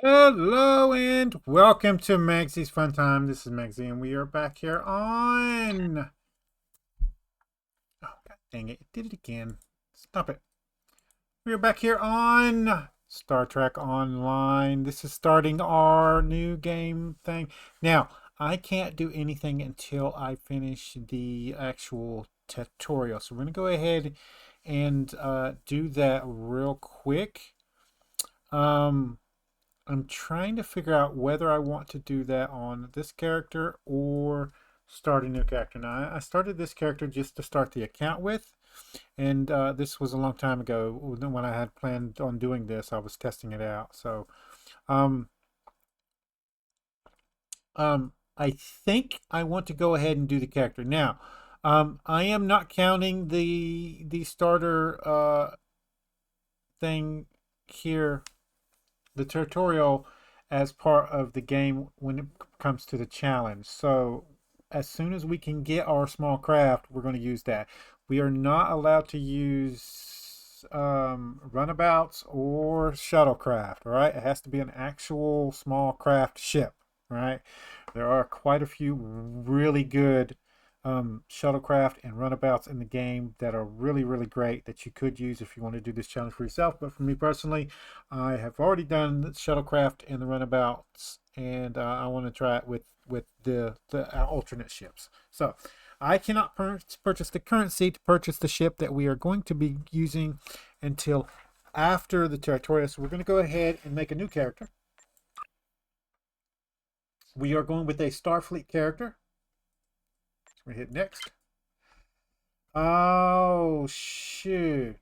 Hello and welcome to Maggie's Fun Time. This is Magzie and we are back here on... Oh, god dang it. It did it again. Stop it. We are back here on Star Trek Online. This is starting our new game thing. Now, I can't do anything until I finish the actual tutorial. So we're going to go ahead and do that real quick. Um... I'm trying to figure out whether I want to do that on this character or start a new character. Now, I started this character just to start the account with, and this was a long time ago when I had planned on doing this. I was testing it out. So, um, I think I want to go ahead and do the character. Now, I am not counting the starter thing here, the tutorial, as part of the game when it comes to the challenge. So as soon as we can get our small craft, we're going to use that. We are not allowed to use runabouts or shuttlecraft. All right, it has to be an actual small craft ship. All right, there are quite a few really good shuttlecraft and runabouts in the game that are really great that you could use if you want to do this challenge for yourself. But for me personally, I have already done the shuttlecraft and the runabouts, and I want to try it with the alternate ships. So I cannot purchase the currency to purchase the ship that we are going to be using until after the tutorial. So we're going to go ahead and make a new character. We are going with a Starfleet character. We hit next. Oh, shoot.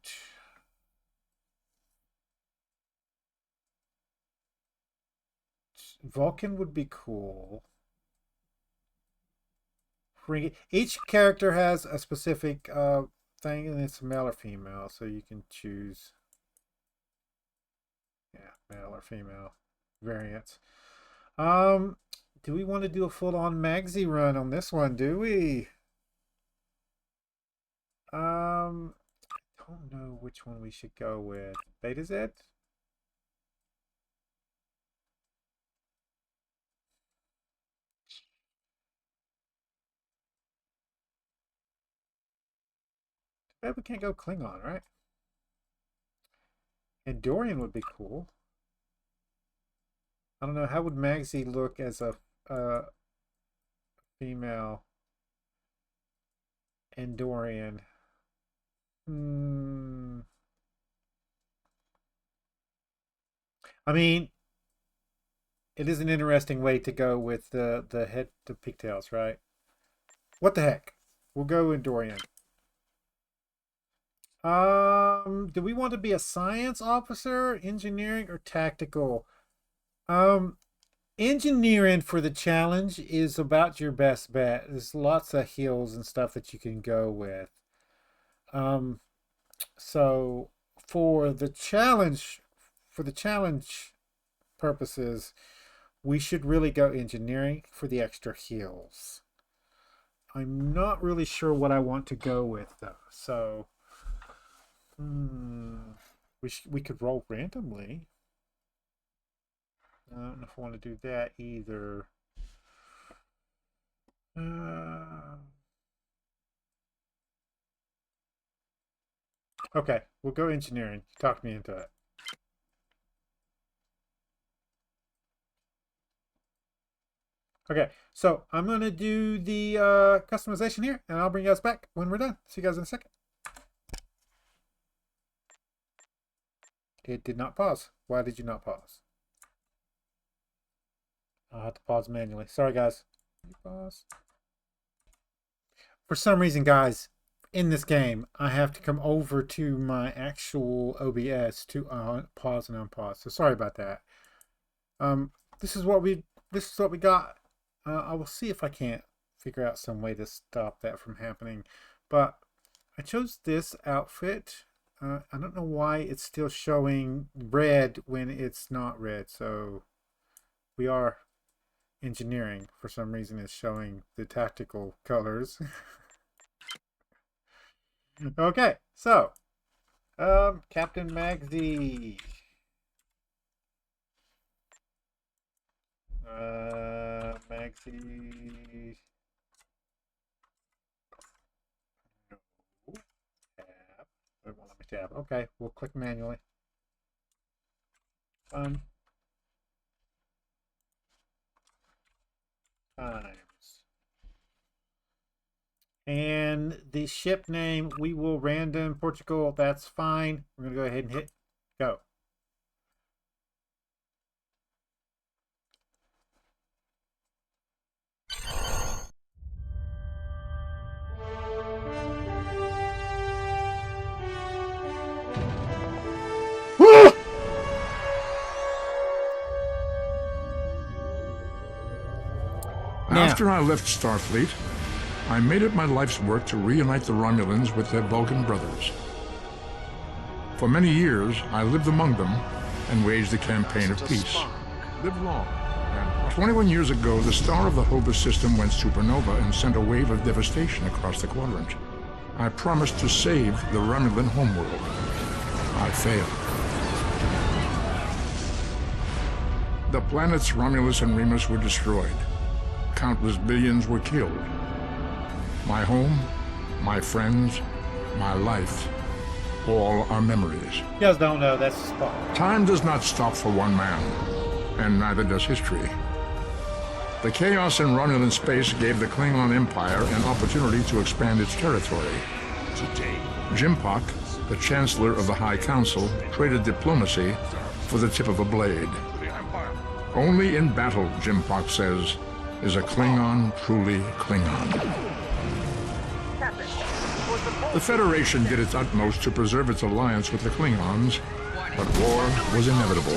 Vulcan would be cool. Each character has a specific thing, and it's male or female, so you can choose, yeah, male or female variants. Um, do we want to do a full-on Magzie run on this one? Do we? I don't know which one we should go with. Beta Z? Bet we can't go Klingon, right? And Dorian would be cool. I don't know. How would Magzie look as a female Andorian? Hmm. I mean, it is an interesting way to go with the head to pigtails, right? What the heck? We'll go Andorian. Do we want to be a science officer, engineering, or tactical? Um, Engineering for the challenge is about your best bet. There's lots of hills and stuff that you can go with. Um, so for the challenge purposes, we should really go engineering for the extra heals. I'm not really sure what I want to go with though. So, we could roll randomly. I don't know if I want to do that either. Okay, we'll go engineering. Talk me into it. Okay, so I'm going to do the customization here, and I'll bring you guys back when we're done. See you guys in a second. It did not pause. Why did you not pause? I'll have to pause manually. Sorry, guys. Pause. For some reason, guys, in this game, I have to come over to my actual OBS to pause and unpause. So sorry about that. Um, this is what we got. I will see if I can't figure out some way to stop that from happening. But I chose this outfit. I don't know why it's still showing red when it's not red. So we are engineering. For some reason, it's showing the tactical colors. Okay, so Captain Magzie. Magzie. No. Tab. It won't let me tab. Okay, we'll click manually. Times. And the ship name, we will random Portugal. That's fine. We're going to go ahead and hit go. After I left Starfleet, I made it my life's work to reunite the Romulans with their Vulcan brothers. For many years, I lived among them and waged a campaign of peace. Live long. And 21 years ago, the star of the Hobus system went supernova and sent a wave of devastation across the quadrant. I promised to save the Romulan homeworld. I failed. The planets Romulus and Remus were destroyed. Countless billions were killed. My home, my friends, my life, all are memories. You guys don't know, that's Spock. Time does not stop for one man, and neither does history. The chaos in Romulan space gave the Klingon Empire an opportunity to expand its territory. Today, Jimpak, the Chancellor of the High Council, traded diplomacy for the tip of a blade. Only in battle, Jimpak says, is a Klingon truly Klingon. The Federation did its utmost to preserve its alliance with the Klingons, but war was inevitable.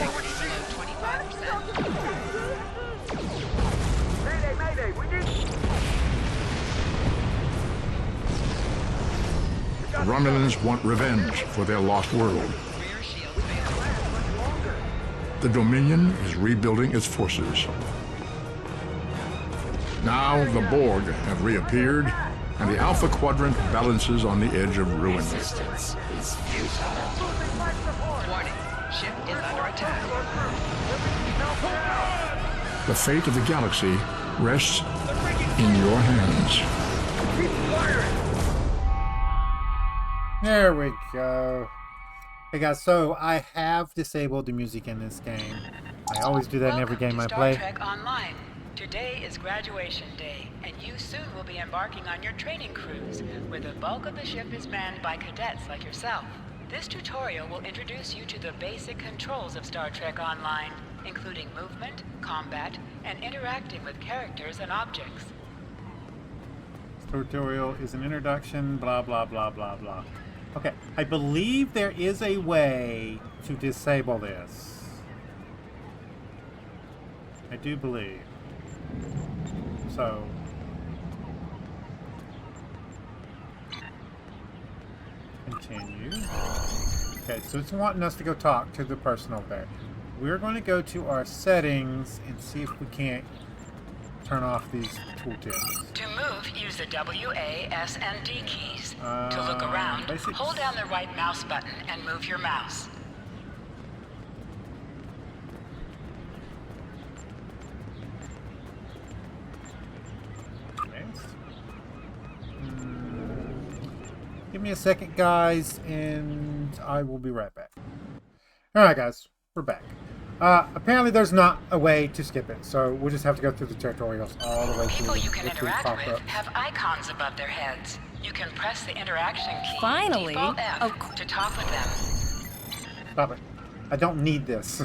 The Romulans want revenge for their lost world. The Dominion is rebuilding its forces. Now the Borg have reappeared, and the Alpha Quadrant balances on the edge of ruin. Resistance is futile. Warning, ship is under attack. The fate of the galaxy rests in your hands. There we go. Hey guys, so I have disabled the music in this game. I always do that in every game I play. Star Trek Online. Today is graduation day, and you soon will be embarking on your training cruise, where the bulk of the ship is manned by cadets like yourself. This tutorial will introduce you to the basic controls of Star Trek Online, including movement, combat, and interacting with characters and objects. This tutorial is an introduction, blah, blah, blah, blah, blah. Okay, I believe there is a way to disable this. I do believe. So, continue. Okay, so it's wanting us to go talk to the person over there. We're going to go to our settings and see if we can't turn off these tooltips. To move, use the W, A, S, and D keys. To look around, basics. hold down the right mouse button and move your mouse. Give me a second, guys, and I will be right back. Alright, guys, we're back. Apparently there's not a way to skip it, so we'll just have to go through the tutorials all the way through. People you can interact with have icons above their heads. You can press the interaction key, Finally, Default F, to talk with them. Stop it. I don't need this.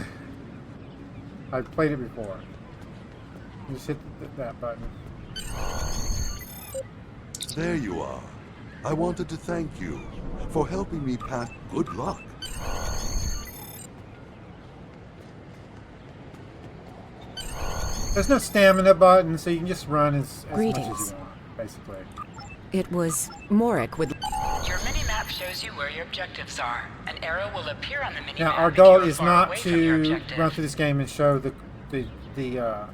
I've played it before. Just hit that button. There you are. I wanted to thank you for helping me pass. Good luck. There's no stamina button, so you can just run as much as you Greetings. want, basically. It was Morik with... Your mini-map shows you where your objectives are. An arrow will appear on the mini-map. Now, our if goal you are is far not away from your to objective. run through this game and show the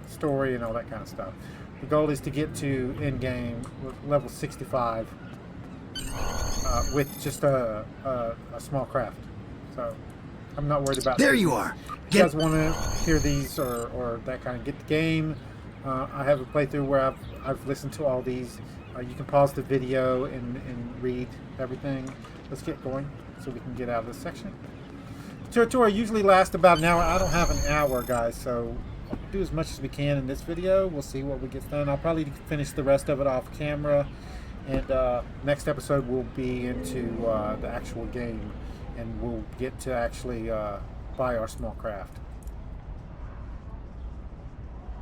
story and all that kind of stuff. The goal is to get to end game with level 65 with just a small craft. So I'm not worried about. There you are. you guys want to hear these or that kind of get the game, I have a playthrough where I've listened to all these. You can pause the video and read everything. Let's get going so we can get out of this section. The tutorial usually lasts about an hour. I don't have an hour, guys, so I'll do as much as we can in this video. We'll see what we get done. I'll probably finish the rest of it off camera, and next episode will be into the actual game, and we'll get to actually buy our small craft.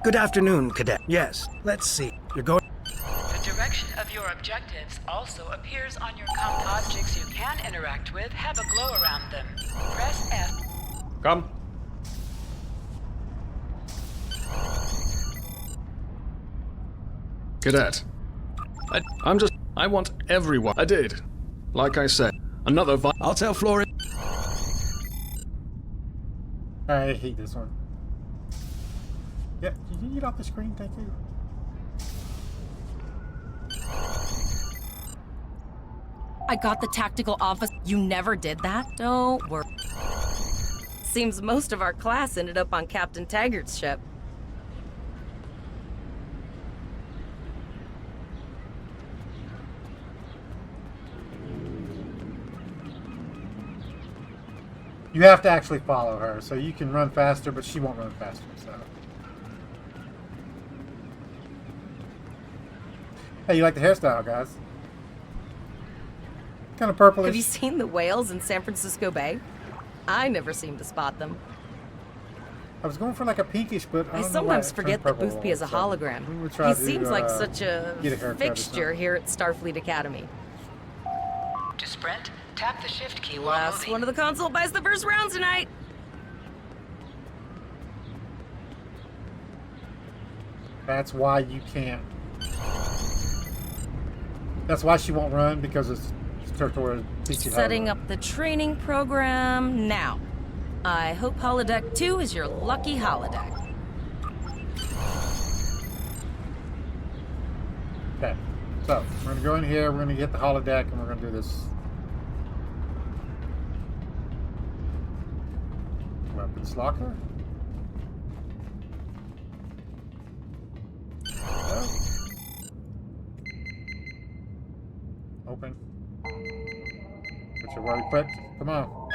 Good afternoon, Cadet. Yes, let's see. You're going... The direction of your objectives also appears on your compass. Objects you can interact with have a glow around them. Press F. Come. Cadet. I want everyone. I did. Like I said, another I'll tell Flora... I hate this one. Yeah, can you get off the screen? Thank you. I got the tactical office. You never did that? Don't worry. Seems most of our class ended up on Captain Taggart's ship. You have to actually follow her, so you can run faster, but she won't run faster, so. Hey, you like the hairstyle, guys? Kind of purplish. Have you seen the whales in San Francisco Bay? I never seem to spot them. I was going for like a pinkish, but I sometimes forget that Boothby is a hologram. He seems like such a fixture here at Starfleet Academy. To sprint, tap the shift key while Last moving. one of the console buys the first round tonight. That's why you can't. That's why she won't run, because it's territorial. Setting up the training program now. I hope holodeck 2 is your lucky holodeck. Okay, so we're gonna go in here. We're gonna get the holodeck, and we're gonna do this. Weapons locker. Open. Which are very quick. Come on.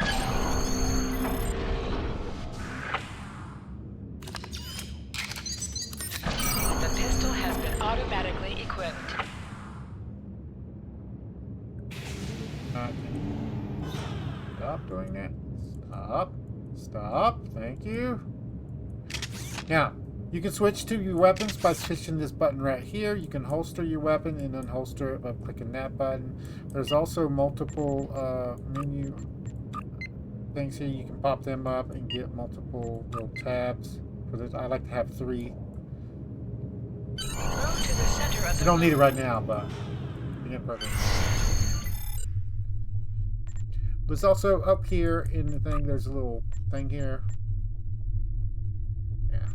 The pistol has been automatically equipped. Stop doing that. Stop. Stop. Thank you. Now, you can switch to your weapons by pushing this button right here. You can holster your weapon and unholster it by clicking that button. There's also multiple menu things here. You can pop them up and get multiple little tabs. I like to have 3. Move to the center of the You don't need it right now, but you get perfect. There's also up here in the thing, there's a little thing here. Yeah.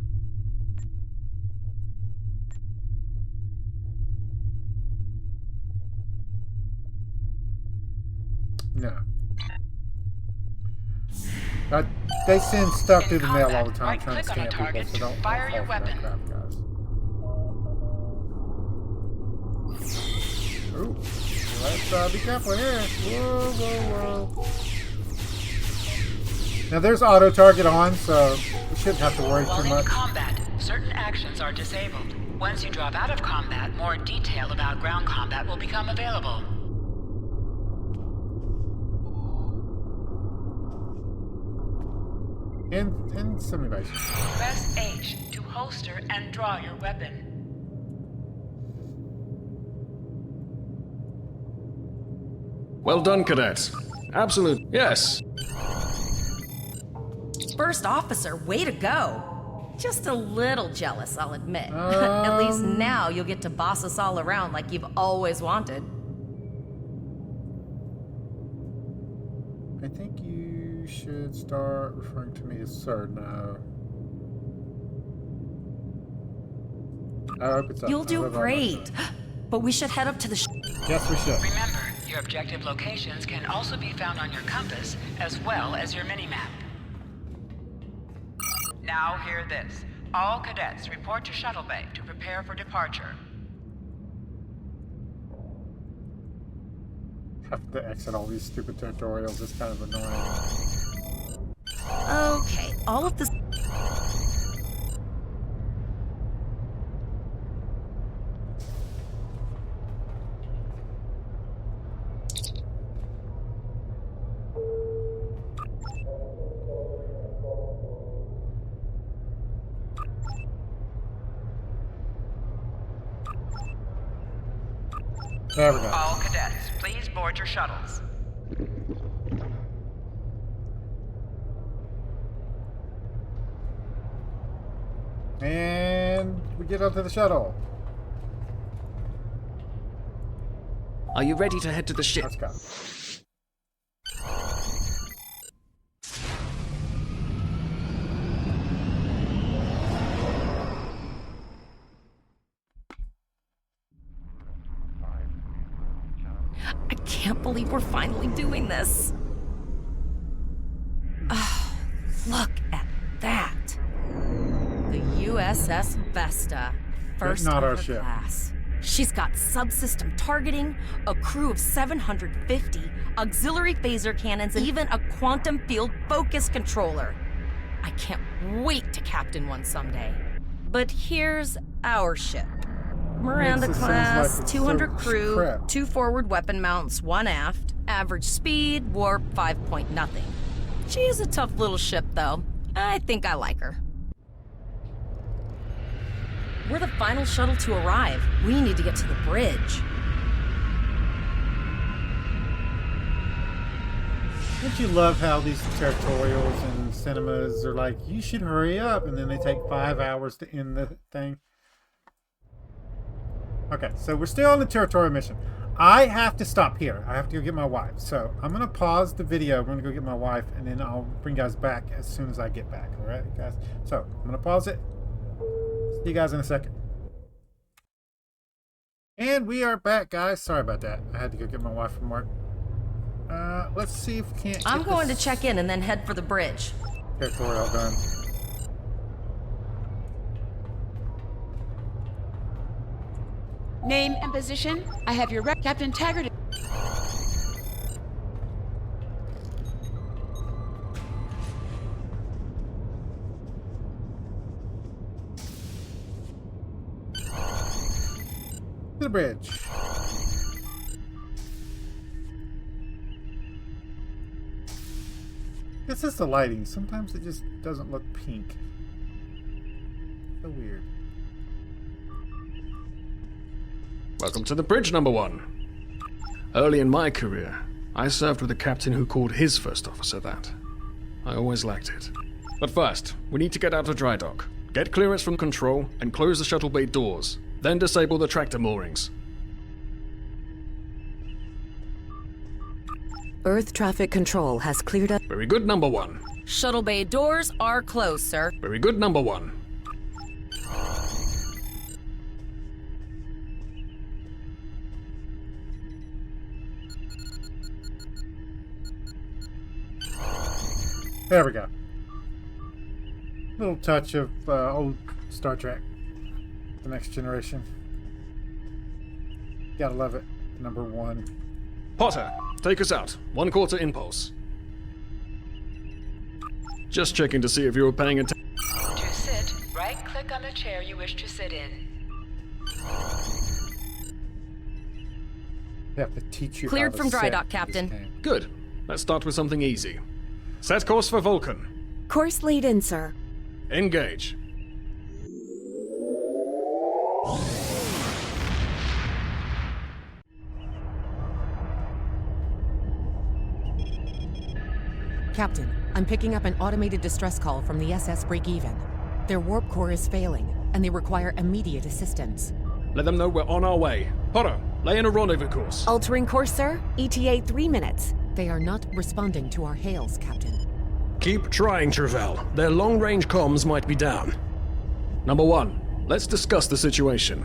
No. They send stuff through the mail all the time trying to scam people, so don't fire your fall for that weapon. crap, guys. Ooh. Let's be careful here. Whoa, whoa, whoa. Now there's auto target on, so we shouldn't have to worry While too in much. combat, certain actions are disabled. Once you drop out of combat, more detail about ground combat will become available. In simulation. Press H to holster and draw your weapon. Well done, cadets. Absolute. Yes. First officer, way to go. Just a little jealous, I'll admit. At least now you'll get to boss us all around like you've always wanted. I think you should start referring to me as sir now. I hope it's up. You'll do great. But we should head up to the Yes, we should. Remember, your objective locations can also be found on your compass, as well as your minimap. Now hear this. All cadets report to Shuttle Bay to prepare for departure. Have to exit all these stupid tutorials. It's kind of annoying. Okay, all of this. There we go. All cadets, please board your shuttles. And we get onto the shuttle. Are you ready to head to the ship? Let's go. I can't believe we're finally doing this. Oh, look at that. The USS Vesta, first not of our her ship. class. She's got subsystem targeting, a crew of 750, auxiliary phaser cannons, and even a quantum field focus controller. I can't wait to captain one someday. But here's our ship. Miranda Makes it class, sound like it's 200 so crew, crap. 2 forward weapon mounts, 1 aft, average speed, warp 5 nothing. She is a tough little ship, though. I think I like her. We're the final shuttle to arrive. We need to get to the bridge. Don't you love how these tutorials and cinemas are like, you should hurry up, and then they take 5 hours to end the thing? Okay, so we're still on the territorial mission. I have to stop here. I have to go get my wife. So I'm going to pause the video. I'm going to go get my wife, and then I'll bring you guys back as soon as I get back. All right, guys? So I'm going to pause it. See you guys in a second. And we are back, guys. Sorry about that. I had to go get my wife from work. Let's see if we can't I'm get going to this check in and then head for the bridge. tutorial done. Name and position. I have your rep, Captain Taggart. To the bridge. It's just the lighting. Sometimes it just doesn't look pink. So weird. Welcome to the bridge, number 1. Early in my career, I served with a captain who called his first officer that. I always liked it. But first, we need to get out of dry dock, get clearance from control, and close the shuttle bay doors. Then disable the tractor moorings. Earth traffic control has cleared up. Very good, number 1. Shuttle bay doors are closed, sir. Very good, number 1. There we go. Little touch of old Star Trek. The Next Generation. Gotta love it. Number 1. Potter, take us out. 1/4 impulse. Just checking to see if you were paying attention. To sit, right-click on the chair you wish to sit in. They have to teach you Cleared how to from dry set dock, this Captain. game. Good. Let's start with something easy. Set course for Vulcan. Course laid in, sir. Engage. Captain, I'm picking up an automated distress call from the SS Break-Even. Their warp core is failing, and they require immediate assistance. Let them know we're on our way. Potter, lay in a rendezvous course. Altering course, sir. ETA 3 minutes. They are not responding to our hails, Captain. Keep trying, Travell. Their long-range comms might be down. Number 1, let's discuss the situation.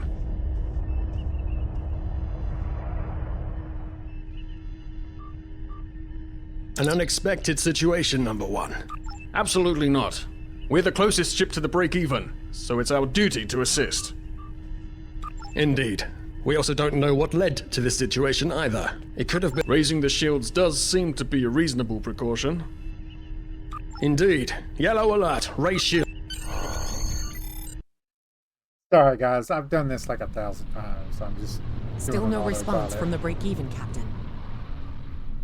An unexpected situation, number 1. Absolutely not. We're the closest ship to the break-even, so it's our duty to assist. Indeed. We also don't know what led to this situation either. It could have been... Raising the shields does seem to be a reasonable precaution. Indeed. Yellow alert. Raise shield. Sorry, guys. I've done this like 1,000 times. I'm just... Still no response from the break-even, Captain.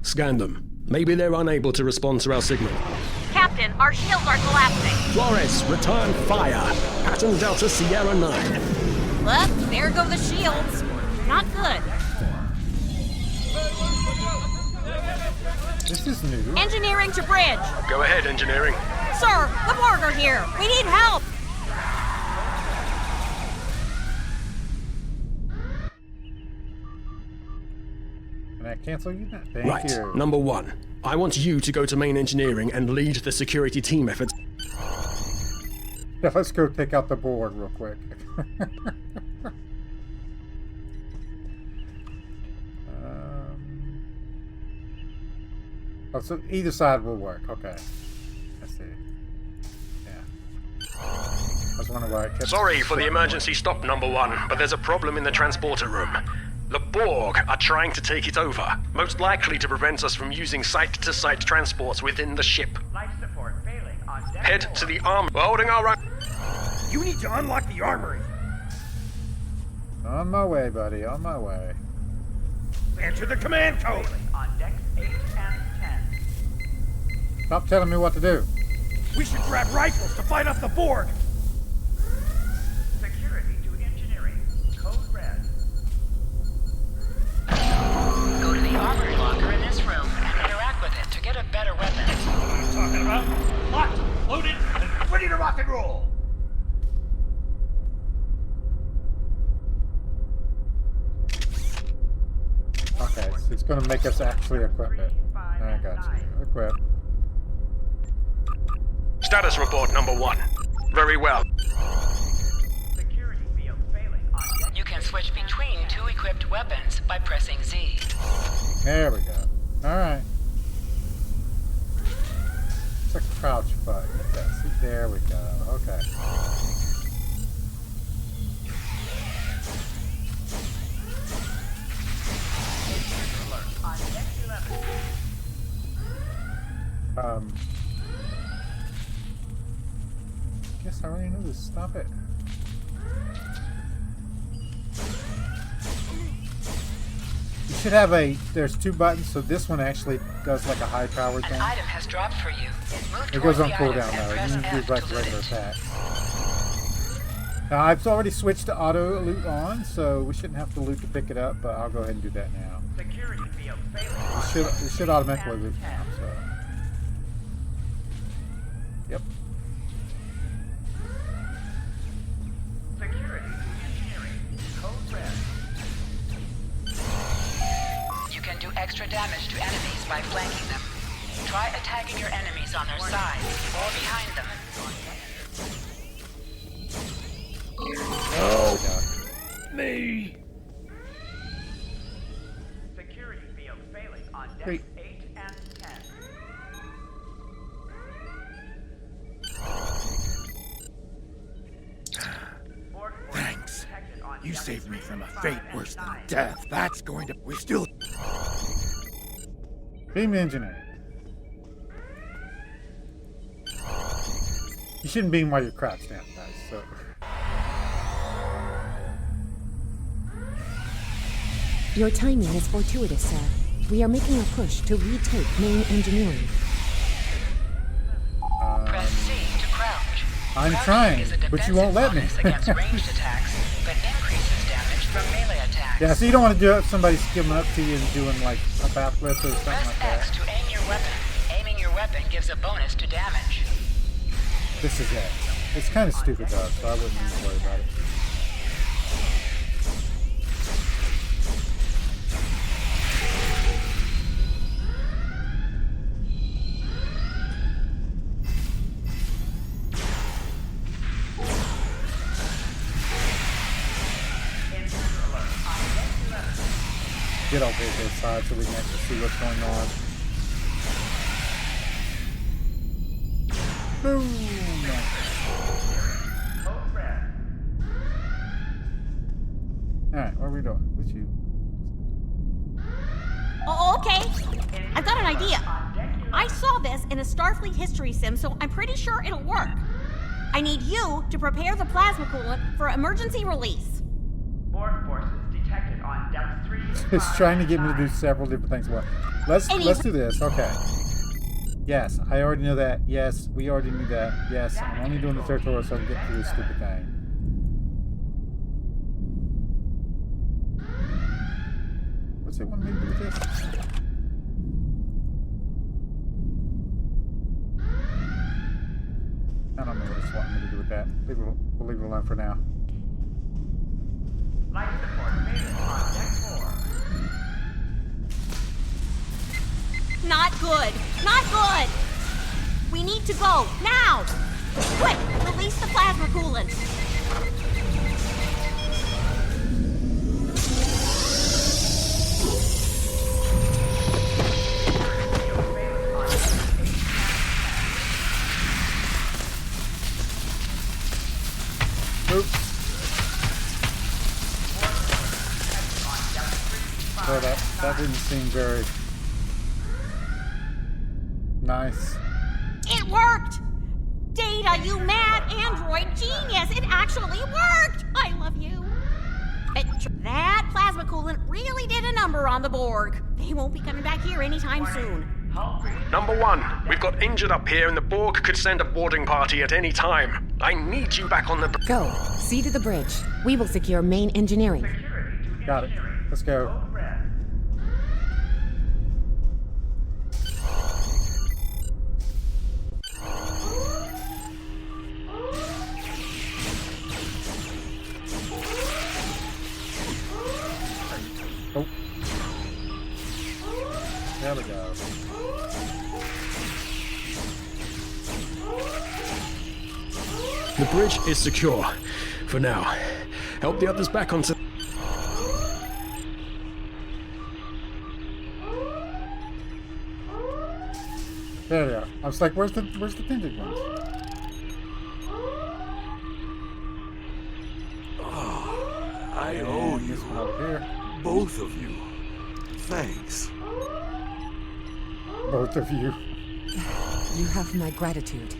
Scan them. Maybe they're unable to respond to our signal. Captain, our shields are collapsing. Flores, return fire. Pattern Delta Sierra 9. Well, there go the shields. Not good. This is new. Engineering to bridge. Go ahead, engineering. Sir, the Borg are here. We need help. Can I cancel you? Thank Right. you. Number 1. I want you to go to main engineering and lead the security team efforts. Yeah, let's go take out the board real quick. Oh, so either side will work. Okay. I see. Yeah. I was wondering why I kept... Sorry for the emergency stop, number 1, but there's a problem in the transporter room. The Borg are trying to take it over, most likely to prevent us from using site-to-site transports within the ship. Life support failing on deck. Head to the arm. We're holding our own. You need to unlock the armory. On my way, buddy. On my way. Enter the command code. On decks 8 and 10. Stop telling me what to do. We should grab rifles to fight off the Borg. Security to engineering. Code red. Go to the armory locker in this room and interact with it to get a better weapon. That's what I'm talking about. Locked, loaded, and ready to rock and roll. Okay, so it's going to make us actually equip it. I got you. Equip. Status report, number 1. Very well. Security field failing on deck. You can switch between 2 equipped weapons by pressing Z. There we go. Alright. It's a crouch button. Yes, there we go. Okay. On deck 11. Guess I already know this. Stop it. You should have there's 2 buttons, so this one actually does like a high power thing. An item has dropped for you. Move It goes towards on the cooldown item and though. press You can F do like to loot regular it. attack. Now I've already switched to auto loot on, so we shouldn't have to loot to pick it up, but I'll go ahead and do that now. Security field failing. It should automatically loot now, so. Yep. Security to engineering. Code red. You can do extra damage to enemies by flanking them. Try attacking your enemies on their sides or behind them. Me. Security field failing on decks Wait. 8 and 10. Borg forces Thanks. detected on You deck saved me from a 5 fate and worse than 9. death. That's going to... We're still... Beam engineer. You shouldn't beam while you're crouched down, guys. So. Your timing is fortuitous, sir. We are making a push to retake main engineering. Press C to crouch. I'm Crouching trying, is a but you won't let me. defensive bonus against ranged attacks, but increases damage from melee attacks. Yeah, so you don't want to do it if somebody's skimming up to you and doing like a backflip or something Press like X that. to aim your weapon. Aiming your weapon gives a bonus to damage. This is it. It's kind of stupid though, so I wouldn't even worry about it. Get over to this side so we can actually see what's going on. Boom! Code red. Alright, what are we doing? What's you? Oh, okay. I've got an idea. I saw this in a Starfleet history sim, so I'm pretty sure it'll work. I need you to prepare the plasma coolant for emergency release. Borg forces detected on depth 3. It's trying to get me to do several different things. Well, let's do this. Okay. Yes, I already know that. Yes, we already knew that. Yes, I'm only doing the tutorial so I can get through this stupid thing. What's it want me to do with this? I don't know what it's wanting me to do with that. We'll leave it alone for now. Life support failing on deck 4. Not good. Not good. We need to go now. Quick, release the plasma coolant. Oops. Oh, that didn't seem very nice. It worked! Data, you mad android genius! It actually worked! I love you. That plasma coolant really did a number on the Borg. They won't be coming back here anytime soon. Number 1, we've got injured up here and the Borg could send a boarding party at any time. I need you back on the... Go. See to the bridge. We will secure main engineering. Got it. Let's go. Oh. There we go. The bridge is secure. For now. Help the others back onto... There they are. I was like, where's the tinted ones? I owe you. This one over here. Both of you. Thanks. Both of you. You have my gratitude.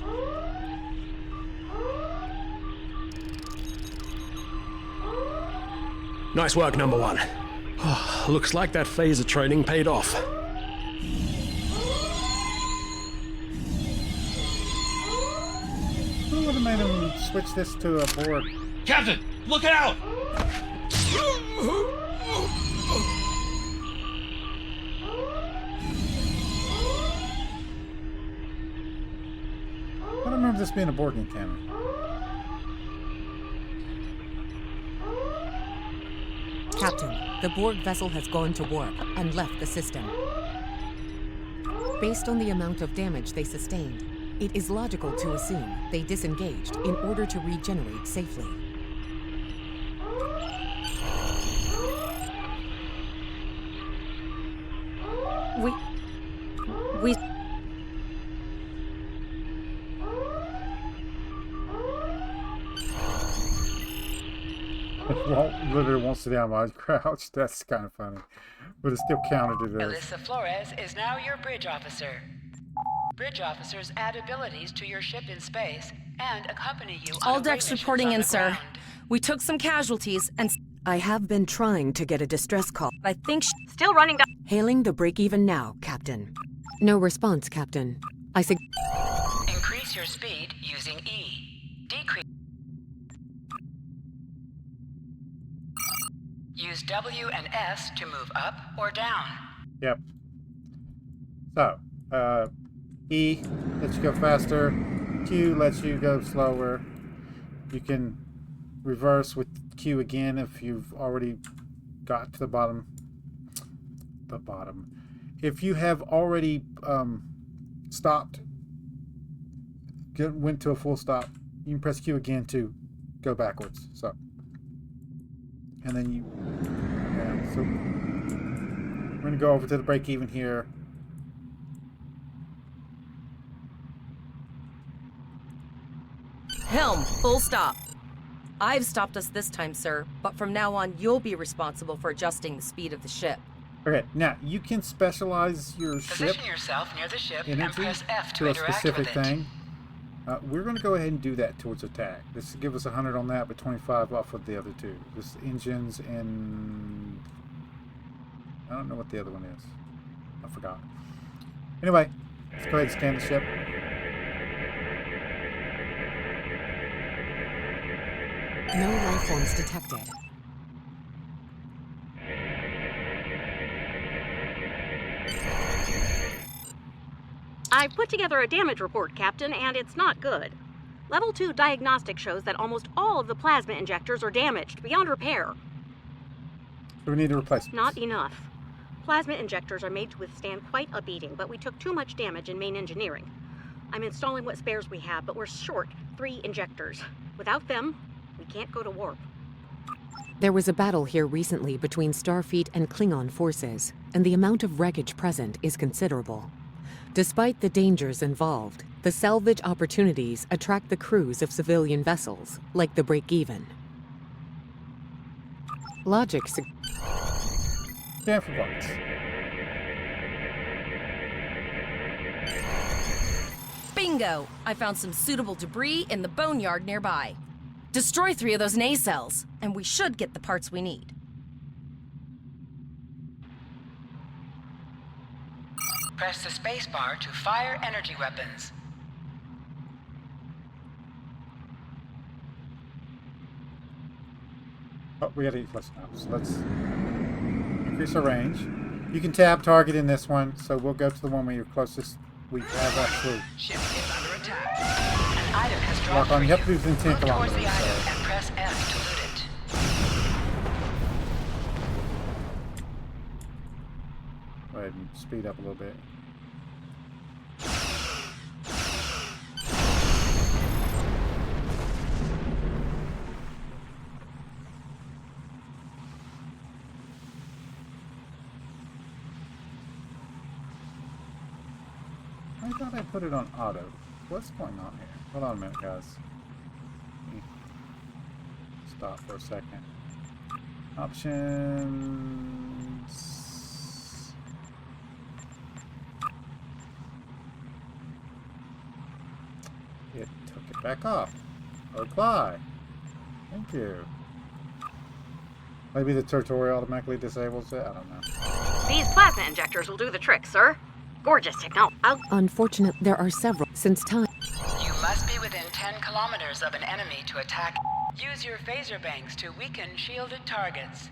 Nice work, number 1. Oh, looks like that phaser training paid off. Who would have made him switch this to a board? Captain, look out! I don't remember this being a board game cannon. Captain, the Borg vessel has gone to warp and left the system. Based on the amount of damage they sustained, it is logical to assume they disengaged in order to regenerate safely. We... Literally won't sit down while I crouch. That's kind of funny. But it still counted it as. Alyssa Flores is now your bridge officer. Bridge officers add abilities to your ship in space and accompany you on All away decks missions reporting on in, the sir. ground. We took some casualties and... I have been trying to get a distress call. I think still running down... Hailing the break-even now, Captain. No response, Captain. Increase your speed using E. Decrease. Use W and S to move up or down. Yep. So, E lets you go faster. Q lets you go slower. You can reverse with Q again if you've already got to the bottom. If you have already stopped, went to a full stop, you can press Q again to go backwards. So, and then you. Yeah, so we're gonna go over to the break even here. Helm, full stop. I've stopped us this time, sir, but from now on, you'll be responsible for adjusting the speed of the ship. Okay, now you can specialize your ship Position yourself near the ship and energy press F to to a interact specific with it. thing. We're going to go ahead and do that towards attack. This will give us 100 on that, but 25 off of the other two. This engines and I don't know what the other one is. I forgot. Anyway, let's go ahead and scan the ship. No life forms detected. I put together a damage report, Captain, and it's not good. Level 2 diagnostic shows that almost all of the plasma injectors are damaged beyond repair. So we need to replace them. Not enough. Plasma injectors are made to withstand quite a beating, but we took too much damage in main engineering. I'm installing what spares we have, but we're short 3 injectors. Without them, we can't go to warp. There was a battle here recently between Starfleet and Klingon forces, and the amount of wreckage present is considerable. Despite the dangers involved, the salvage opportunities attract the crews of civilian vessels, like the Break-Even. Logic Scan for parts. Bingo! I found some suitable debris in the boneyard nearby. Destroy 3 of those nacelles, and we should get the parts we need. Press the space bar to fire energy weapons. Oh, we gotta get close now. So let's increase our range. You can tab target in this one, so we'll go to the one where you're closest. We have actually. Ship is under attack. An item has dropped Lock on. for You have to be within 10 Move towards kilometers. the item So. and press F to loot it. Go ahead and speed up a little bit. I thought I put it on auto. What's going on here? Hold on a minute, guys. Let me stop for a second. Options. It took it back off. Apply. Thank you. Maybe the tutorial automatically disables it. I don't know. These plasma injectors will do the trick, sir. Gorgeous technology. Unfortunate, there are several since time. You must be within 10 kilometers of an enemy to attack. Use your phaser banks to weaken shielded targets.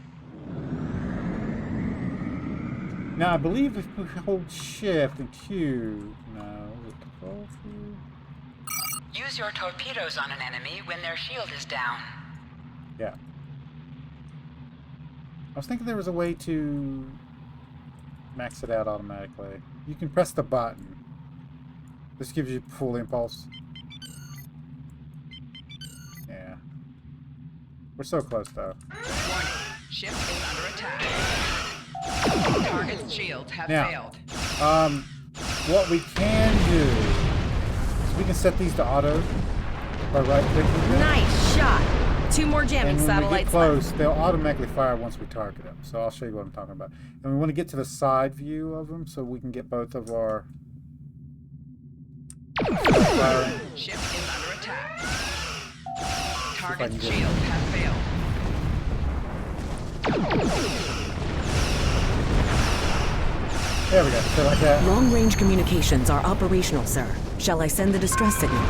Now, I believe if we hold shift and Q. No, is it control Q? Use your torpedoes on an enemy when their shield is down. Yeah. I was thinking there was a way to max it out automatically. You can press the button. This gives you full impulse. Yeah. We're so close though. Warning. Ship is under attack. Target's shields have failed. What we can do is we can set these to auto by right-clicking them. Nice shot! 2 more jamming And when we get satellites close, they'll automatically fire once we target them. So I'll show you what I'm talking about. And we want to get to the side view of them so we can get both of our firing. Ship is under attack. Target's shields have failed. There we go. So like that. Long-range communications are operational, sir. Shall I send the distress signal?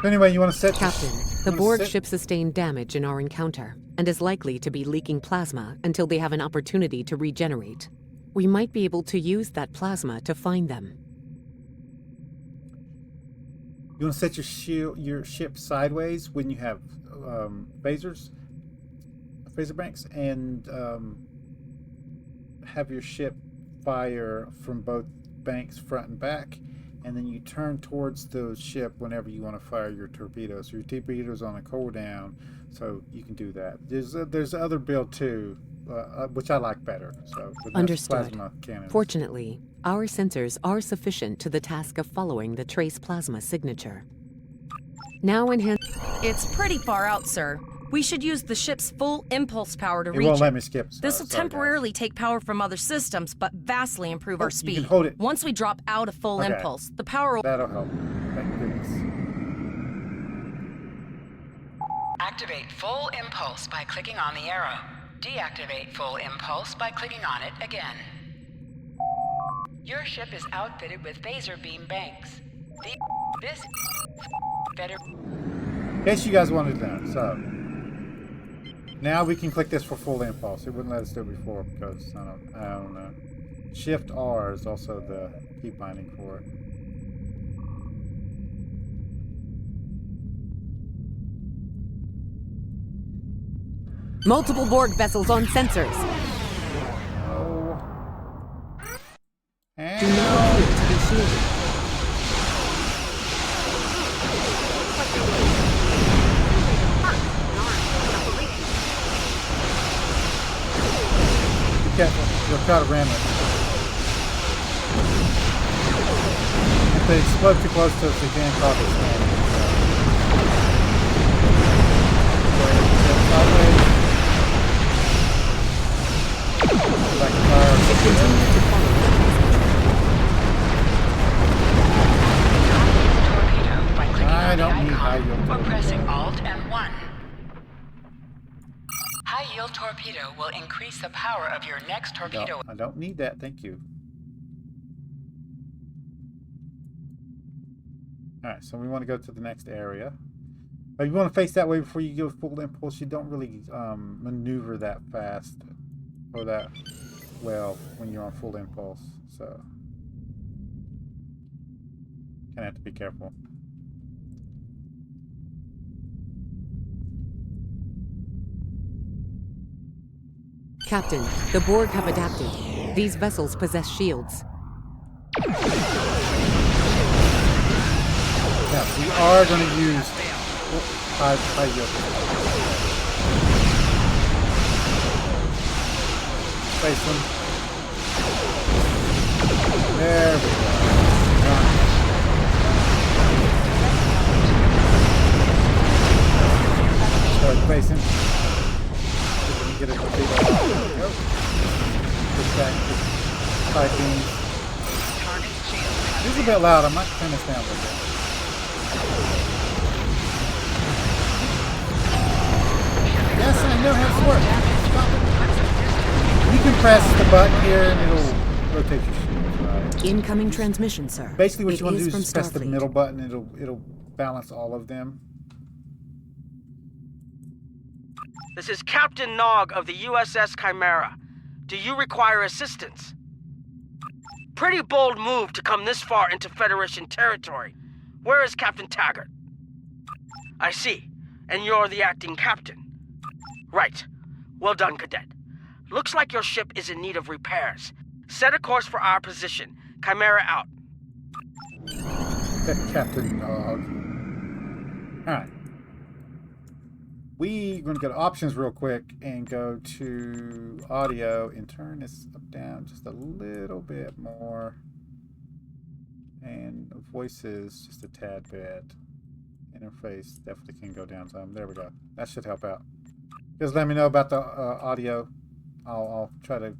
Anyway, you want to set Captain, the Borg ship sustained damage in our encounter and is likely to be leaking plasma until they have an opportunity to regenerate. We might be able to use that plasma to find them. You want to set your ship sideways when you have phaser banks, and have your ship fire from both banks, front and back, and then you turn towards the ship whenever you want to fire your torpedoes. So your torpedoes on a cooldown, so you can do that. There's other build too which I like better. So with less Understood. plasma cannons. Fortunately, our sensors are sufficient to the task of following the trace plasma signature. Now enhance. It's pretty far out, sir. We should use the ship's full impulse power to It reach won't it. let me skip. This will Sorry, temporarily take power from other systems, but vastly improve our You speed. can hold it. Once we drop out of full Okay. impulse, the power will... That'll help. Thank goodness. Activate full impulse by clicking on the arrow. Deactivate full impulse by clicking on it again. Your ship is outfitted with phaser beam banks. This better. In case you guys wanted to know, so now we can click this for full impulse. It wouldn't let us do it before because I don't know. Shift R is also the key binding for it. Multiple Borg vessels on sensors. Do not appear to be shielded. Be careful. You'll try to ram it. If they explode too close to us, they can't probably stand it. Sideways. Like a fire. I don't need high yield Or torpedo. pressing Alt and 1. High yield torpedo will increase the power of your next torpedo. No, I don't need that, thank you. Alright, so we want to go to the next area. But you want to face that way before you go full impulse. You don't really maneuver that fast or that well when you're on full impulse. So kind of have to be careful. Captain, the Borg have adapted. These vessels possess shields. Yeah, we are going to use high yield. Face them. There we go. Start facing. See if we can get a torpedo off. There we go. Push back to side beams. This is a bit loud. I might turn this down a little bit. Yes, I know how this works. Stop it. You can press the button here and it'll rotate your shield. Right? Incoming transmission, sir. Basically, what It you want to do from is press the Starfleet. middle button. It'll balance all of them. This is Captain Nog of the USS Chimera. Do you require assistance? Pretty bold move to come this far into Federation territory. Where is Captain Taggart? I see. And you're the acting captain. Right. Well done, Cadet. Looks like your ship is in need of repairs. Set a course for our position. Chimera out. Captain Nog. Alright. We're going to go to options real quick and go to audio and turn this up down just a little bit more. And voices just a tad bit. Interface definitely can go down some. There we go. That should help out. Just let me know about the audio. I'll try to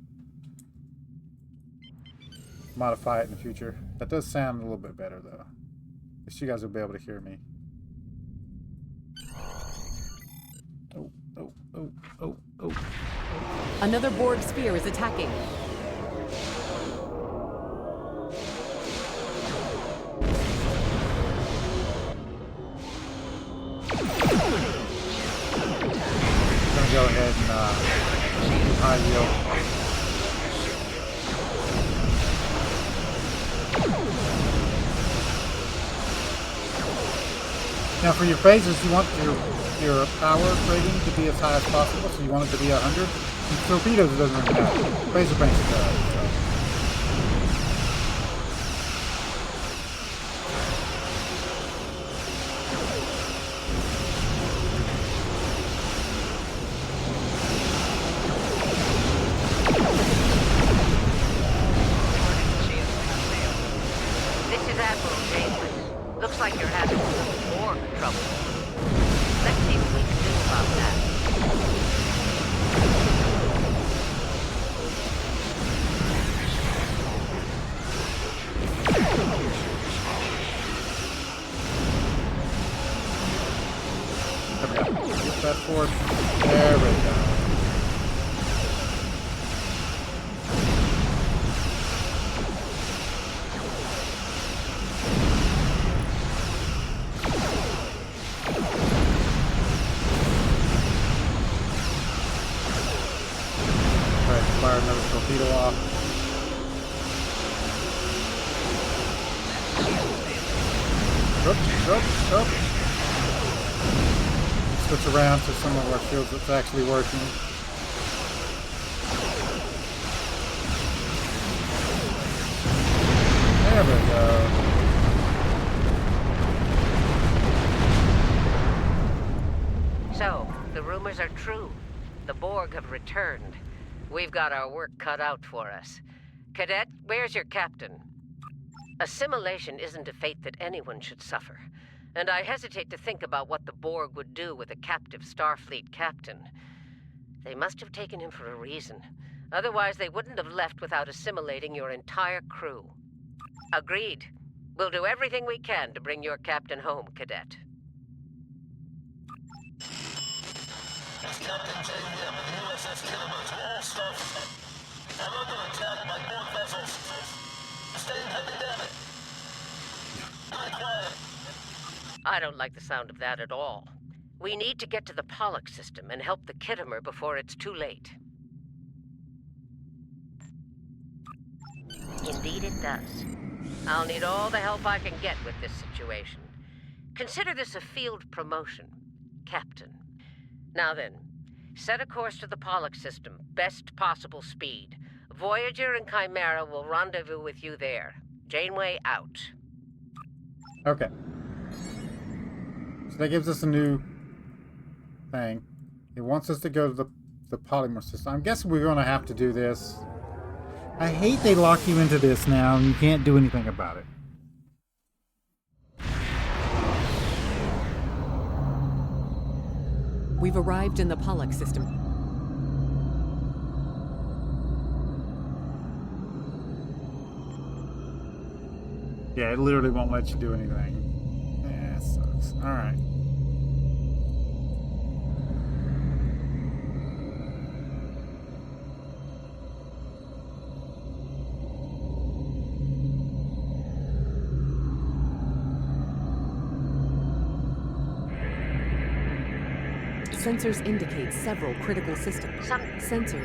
modify it in the future. That does sound a little bit better though. At least you guys will be able to hear me. Oh. Another Borg sphere is attacking. I'm gonna go ahead and do high yield. Now for your phasers, you want your power rating to be as high as possible, so you want it to be 100. And torpedoes, it doesn't really matter. Phaser banks it does. So. is Admiral Janeway. Looks like you're having a little Borg trouble. Let's see what we can do about that. Get that forward. There we go. Fire another torpedo off. Up. Switch around to some of our shields that's actually working. There we go. So, the rumors are true. The Borg have returned. We've got our work cut out for us. Cadet, where's your captain? Assimilation isn't a fate that anyone should suffer, and I hesitate to think about what the Borg would do with a captive Starfleet captain. They must have taken him for a reason. Otherwise, they wouldn't have left without assimilating your entire crew. Agreed. We'll do everything we can to bring your captain home, Cadet. Captain Janeway of the USS Kilmer to all Starfleet. I'm under attack by Borg vessels. Stay heavy damage. I don't like the sound of that at all. We need to get to the Pollock system and help the Kittimer before it's too late. Indeed it does. I'll need all the help I can get with this situation. Consider this a field promotion, Captain. Now then, set a course to the Pollock system, best possible speed. Voyager and Chimera will rendezvous with you there. Janeway out. Okay. So that gives us a new thing. It wants us to go to the polymer system. I'm guessing we're going to have to do this. I hate they lock you into this now and you can't do anything about it. We've arrived in the Pollock system. Yeah, it literally won't let you do anything. Yeah, it sucks. Alright. Sensors indicate several critical systems. Sensor.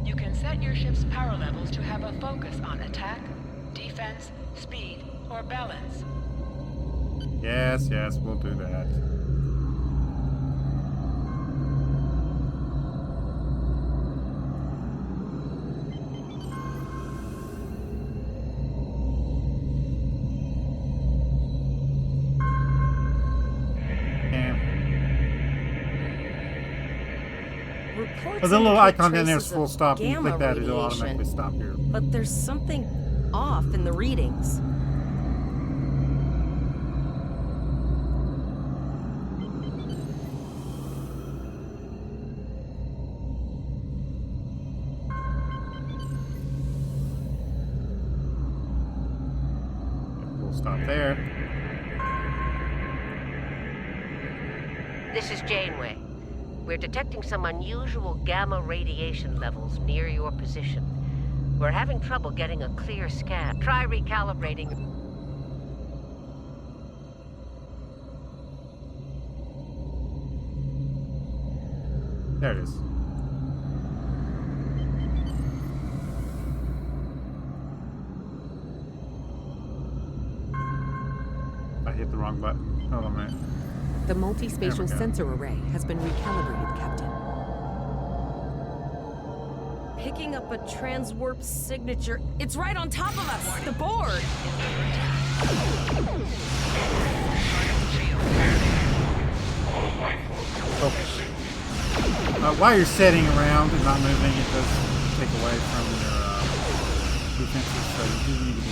You can set your ship's power levels to have a focus on attack, defense, speed, or balance. Yes, we'll do that. But the little icon down there is full stop, and you click that, it'll automatically stop here. But there's something off in the readings. Full stop there. This is Janeway. We're detecting some unusual gamma radiation levels near your position. We're having trouble getting a clear scan. Try recalibrating. There it is. I hit the wrong button. Hold on a minute. The multi-spatial sensor array has been recalibrated, Captain. Picking up a transwarp signature. It's right on top of us! The board! Okay. While you're setting around and not moving, it does take away from your defenses, so you do need to be.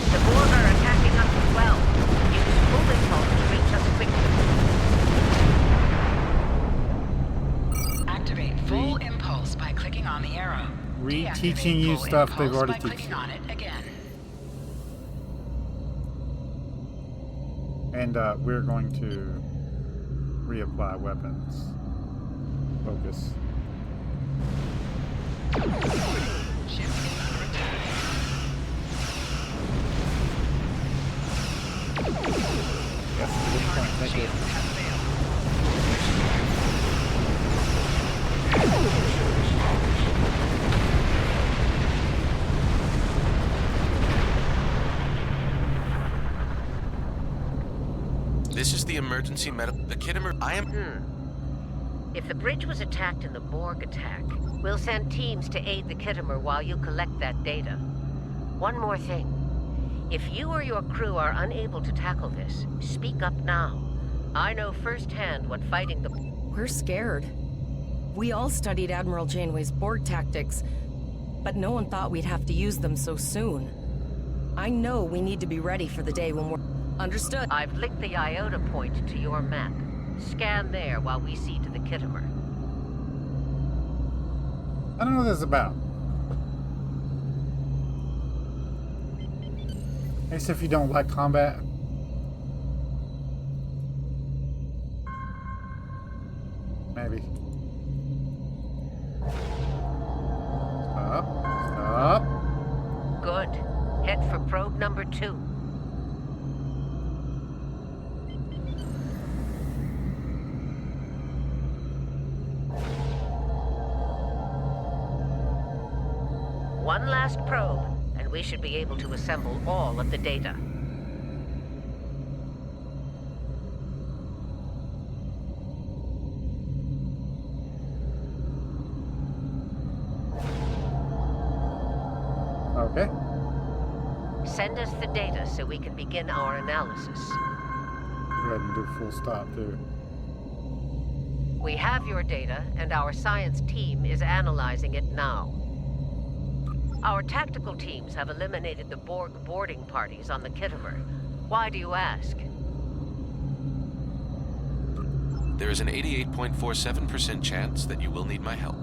The Borg are attacking us as well. Use full impulse to reach us quickly. Activate full impulse by clicking on the arrow. Reteaching you Full stuff they've impulse already by taught clicking you. on it again. And we're going to reapply weapons. Focus. Ship is under attack. Yes, good point. Thank you. This is the emergency medical. The Kittimer. I am. If the bridge was attacked in the Borg attack, we'll send teams to aid the Kittimer while you collect that data. One more thing. If you or your crew are unable to tackle this, speak up now. I know firsthand what fighting the... We're scared. We all studied Admiral Janeway's Borg tactics, but no one thought we'd have to use them so soon. I know we need to be ready for the day when we're... Understood. I've linked the Iota point to your map. Scan there while we see to the Kittimer. I don't know what this is about. I guess if you don't like combat. Maybe. Stop. Stop. Good. Head for probe number 2. One last probe, and we should be able to assemble all of the data. Okay. Send us the data so we can begin our analysis. Go ahead and do full stop too. We have your data, and our science team is analyzing it now. Our tactical teams have eliminated the Borg boarding parties on the Kittimer. Why do you ask? There is an 88.47% chance that you will need my help.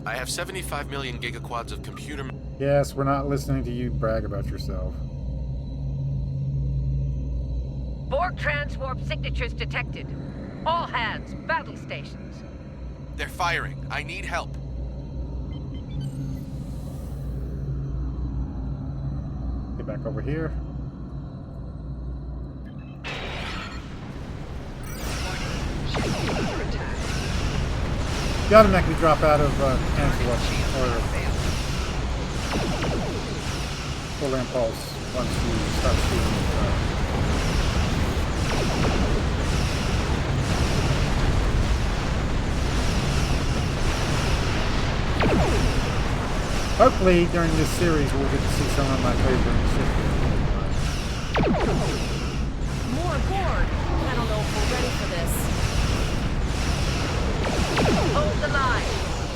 I have 75 million gigaquads of computer... Yes, we're not listening to you brag about yourself. Borg transwarp signatures detected. All hands, battle stations. They're firing. I need help. Get back over here. You automatically drop out of cancel or full impulse once you start shooting. Hopefully during this series we'll get to see some of my favorite ships. More Borg! I don't know if we're ready for this. Hold the line.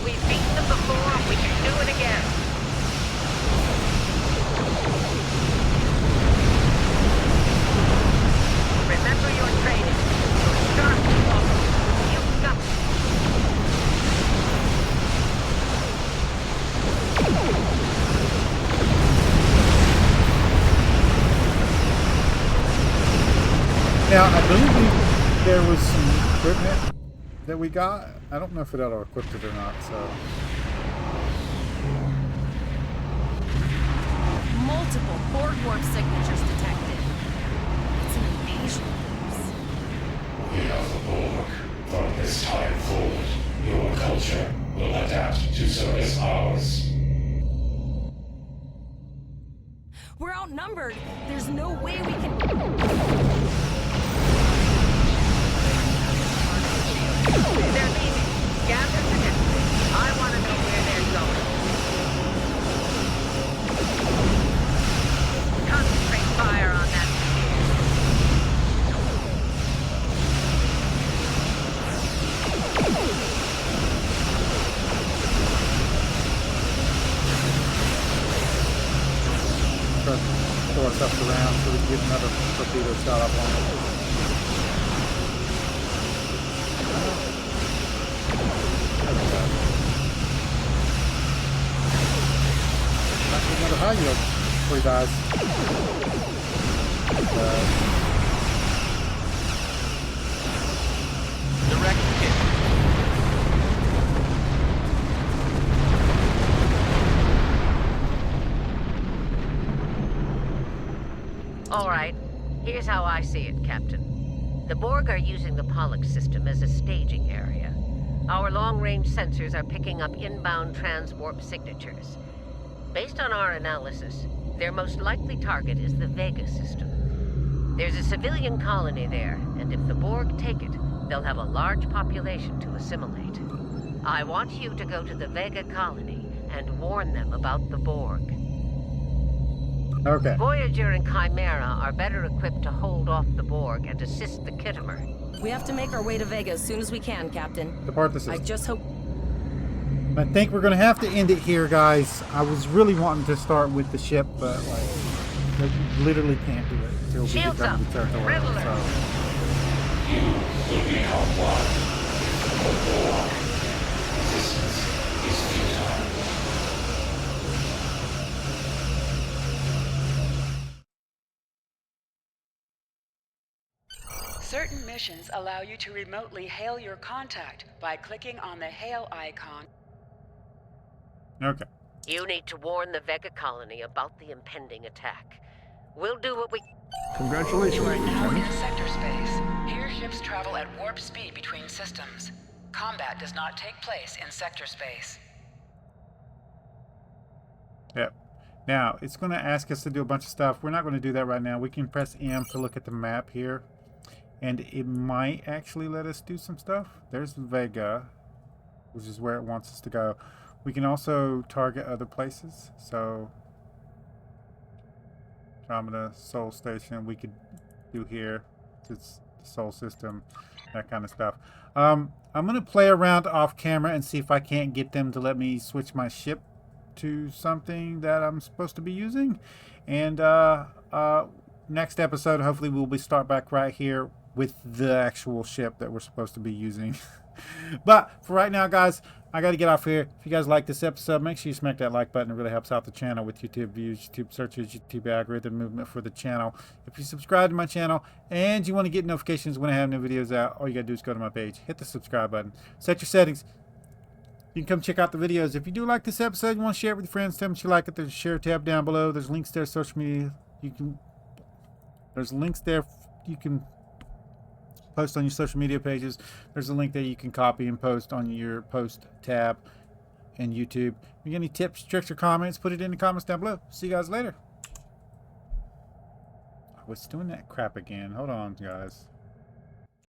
We've beaten them before, we can do it again. Remember your training. You're sharp. You've got it. Now, I believe there was some equipment that we got. I don't know if it auto-equipped it or not, so... Multiple Borg warp signatures detected. It's an invasion. We are the Borg. From this time forward, your culture will adapt to service ours. We're outnumbered. There's no way we can... They're leaving. Gather together. ourselves around so we can get another torpedo shot up on it. Another high yield before he dies. Direct hit. All right, here's how I see it, Captain. The Borg are using the Pollux system as a staging area. Our long-range sensors are picking up inbound transwarp signatures. Based on our analysis, their most likely target is the Vega system. There's a civilian colony there, and if the Borg take it, they'll have a large population to assimilate. I want you to go to the Vega colony and warn them about the Borg. Okay. Voyager and Chimera are better equipped to hold off the Borg and assist the Kittimer. We have to make our way to Vega as soon as we can, Captain. Depart the system. I just hope... I think we're going to have to end it here, guys. I was really wanting to start with the ship, but like, we literally can't do it until we get done with the territory. So. You will become one. The Borg. Resistance is futile. Certain missions allow you to remotely hail your contact by clicking on the hail icon. Okay. You need to warn the Vega colony about the impending attack. We'll do what we... Congratulations, You are now Lieutenant. in sector space. Here ships travel at warp speed between systems. Combat does not take place in sector space. Yep. Now, it's going to ask us to do a bunch of stuff. We're not going to do that right now. We can press M to look at the map here. And it might actually let us do some stuff. There's Vega, which is where it wants us to go. We can also target other places. So, Andromeda, Sol Station, we could do here. It's the Sol System, that kind of stuff. I'm going to play around off camera and see if I can't get them to let me switch my ship to something that I'm supposed to be using. And next episode, hopefully we'll start back right here with the actual ship that we're supposed to be using. But for right now, guys, I got to get off here. If you guys like this episode, make sure you smack that like button. It really helps out the channel with YouTube views, YouTube searches, YouTube algorithm movement for the channel. If you subscribe to my channel and you want to get notifications when I have new videos out, all you got to do is go to my page, hit the subscribe button, set your settings. You can come check out the videos. If you do like this episode, you want to share it with your friends, tell them that you like it. There's a share tab down below. There's links there, social media. There's links there. You can post on your social media pages. There's a link there you can copy and post on your post tab in YouTube. If you got any tips, tricks, or comments, put it in the comments down below. See you guys later. Oh, it's doing that crap again. Hold on, guys.